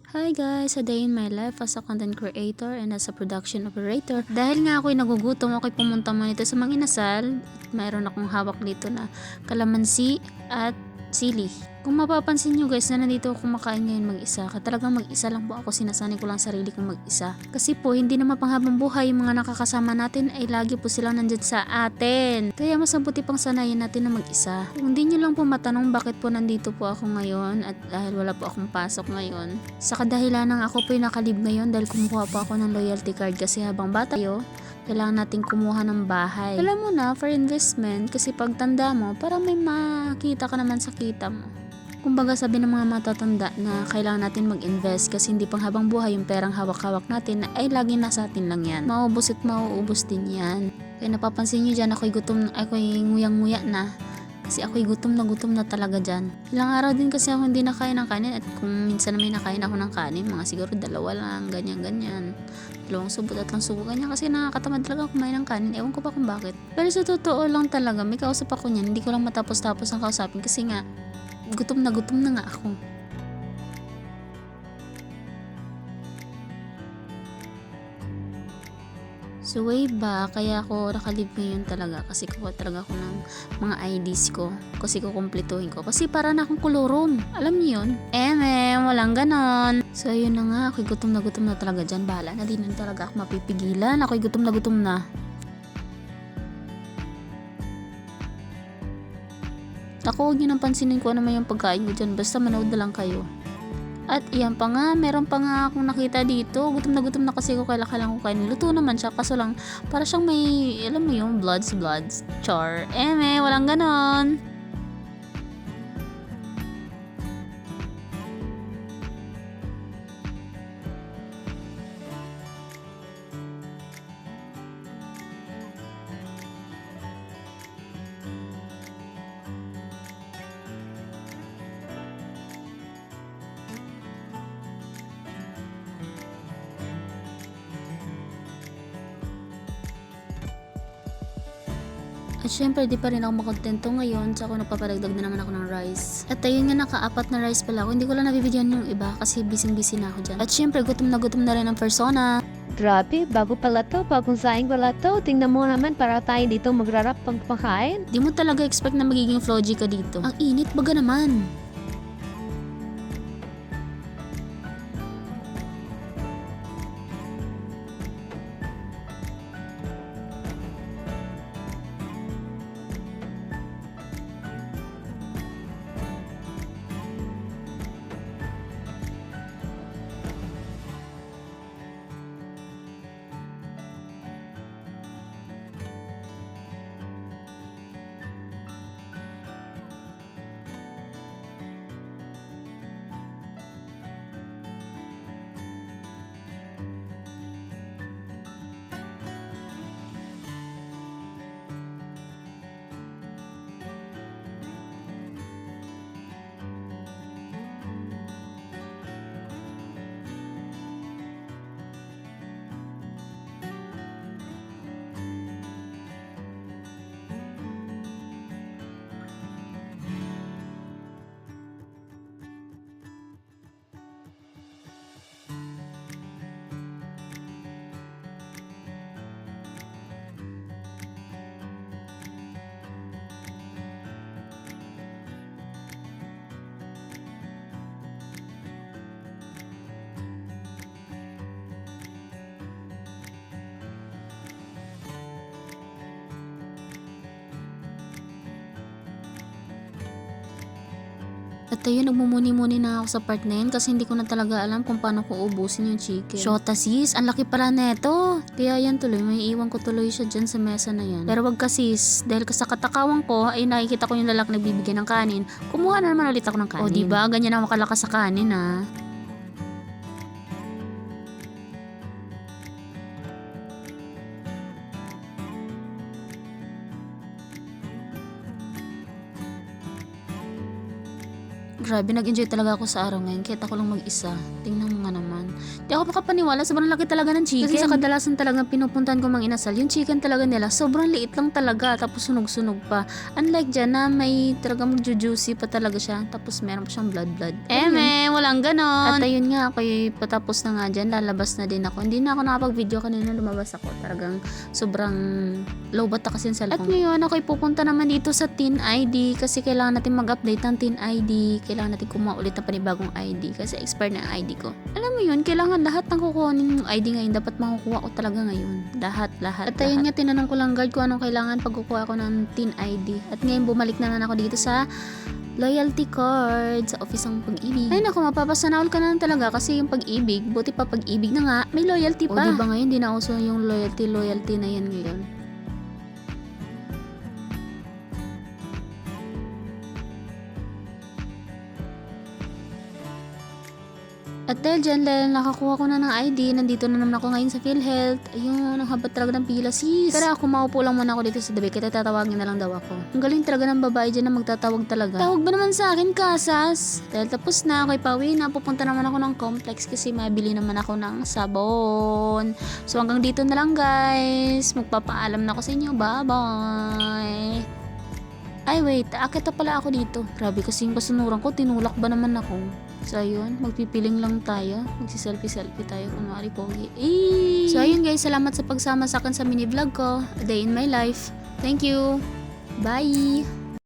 Hi guys! A day in my life as a content creator and as a production operator. Dahil nga ako'y nagugutom, ako'y pumunta mo nito sa mga inasal at mayroon akong hawak dito na kalamansi at sili. Kung mapapansin nyo guys na nandito ako kumakain ngayon mag-isa, talagang mag-isa lang po ako, sinasanay ko lang sarili kong mag-isa. Kasi po hindi naman panghabang buhay yung mga nakakasama natin ay lagi po silang nandyan sa atin. Kaya mas mabuti pang sanayin natin na mag-isa. Kung di nyo lang po matanong bakit po nandito po ako ngayon at dahil wala po akong pasok ngayon, sa kadahilan ng ako po yung nakalib ngayon dahil kumukuha po ako ng loyalty card kasi habang bata yo, kailangan natin kumuha ng bahay. Alam mo na, for investment, kasi pag tanda mo, parang may makita ka naman sa kita mo. Kumbaga sabi ng mga matatanda na kailangan natin mag-invest kasi hindi pang habang buhay yung perang hawak-hawak natin ay lagi nasa atin lang yan. Mauubos at mauubos din yan. Kaya napapansin nyo dyan, ako'y nguyang-nguya na. Kasi ako'y gutom na talaga dyan. Ilang araw din kasi ako hindi nakain ng kanin at kung minsan na may nakain ako ng kanin, mga siguro 2 lang, ganyan. 2 subo, 3 subo, ganyan kasi nakakatamad talaga kumain ng kanin. Ewan ko pa kung bakit. Pero sa totoo lang talaga, may kausap ako niyan. Hindi ko lang matapos-tapos ang kausapin kasi nga, gutom na nga ako. So way back, kaya ako nakalib ngayon talaga kasi kuha talaga ako ng mga IDs ko. Kasi kukumpletuhin ko. Kasi para na akong kolorom. Alam niyo yun? Walang ganon. So yun na nga, ako'y gutom na talaga dyan. Bahala na din talaga ako mapipigilan. Ako'y gutom na. Ako, huwag nyo nang pansinin ko ano may yung pagkain ko dyan. Basta manood na lang kayo. At iyan pa nga, meron pa nga akong nakita dito. Gutom na kasi ako, kailangan ko kainin. Luto naman siya, kaso lang, para siyang may, alam mo yung bloods, char. Walang ganon. At syempre di pa rin ako makontento ngayon, so ako nagpaparagdag na naman ako ng rice. At ayun nga, naka-4 na rice pala ako. Hindi ko lang nabibigyan yung iba kasi busy na ako dyan. At syempre gutom na rin ang persona. Grabe, bago pala to, bagong saing pala to. Tingnan mo naman para tayo dito magrarap pagpakain. Di mo talaga expect na magiging floji ka dito. Ang init baga naman. At ayun, nagmumuni-muni na ako sa part na yun kasi hindi ko na talaga alam kung paano ko ubusin yung chicken. Shota sis, ang laki pala neto. Kaya yan tuloy, may iwan ko tuloy siya dyan sa mesa na yan. Pero wag ka sis, dahil sa katakawang ko ay nakikita ko yung lalaki nagbibigay ng kanin, kumuha na naman ulit ako ng kanin. O diba, ganyan ako kalakas sa kanin ha. Grabe, nag-enjoy talaga ako sa araw ngayon. Kahit ako lang mag-isa. Tingnan mo nga naman. Di ako makapaniwala. Sobrang laki talaga ng chicken. Kasi sa kadalasan talagang pinupuntahan ko mang inasal, yung chicken talaga nila, sobrang liit lang talaga. Tapos sunog-sunog pa. Unlike dyan na may talagang juicy pa talaga siya. Tapos meron pa siyang blood. Walang ganon. At ayun nga, ako'y patapos na nga dyan. Lalabas na din ako. Hindi na ako nakapag-video kanina lumabas ako. Talagang sobrang low bata kasi yung cellphone. At ngayon, ako'y pupunta naman dito sa Tin ID kasi kailangan natin mag-update ng Tin ID. Kailangan natin kumuha ulit ng panibagong ID kasi expired na ang ID ko. Alam mo yun, kailangan lahat ng kukuhanin yung ID ngayon dapat makukuha ko talaga ngayon. Lahat. At ayun nga, tinanong ko lang guard kung anong kailangan pag kukuha ko ng Tin ID. At ngayon, bumalik naman ako dito sa loyalty card sa office ng Pag-ibig. Ay naku, mapapasanaol ka na lang talaga kasi yung Pag-ibig, buti pa Pag-ibig na nga, may loyalty pa. O diba ngayon, di na uso yung loyalty na yan ngayon. At dahil dyan, nakakuha ko na ng ID, nandito na naman ako ngayon sa PhilHealth. Ayun, ang habat talaga ng pila, sis. Pero ako, maupo lang muna ako dito sa dabi, kaya tatawagin na lang daw ako. Ang galing talaga ng babae dyan na magtatawag talaga. Tawag ba naman sa akin, kasas? Dahil tapos na, ako'y pauwi na, pupunta naman ako ng complex kasi mabili naman ako ng sabon. So hanggang dito na lang guys, magpapaalam na ako sa inyo, bye-bye! Ay wait, akit na pala ako dito. Grabe kasi yung kasunuran ko, tinulak ba naman ako? So ayun, magpipiling lang tayo. Magsiselfie-selfie tayo, kunwari pogi. So ayun guys, salamat sa pagsama sa akin sa mini vlog ko. A day in my life. Thank you. Bye!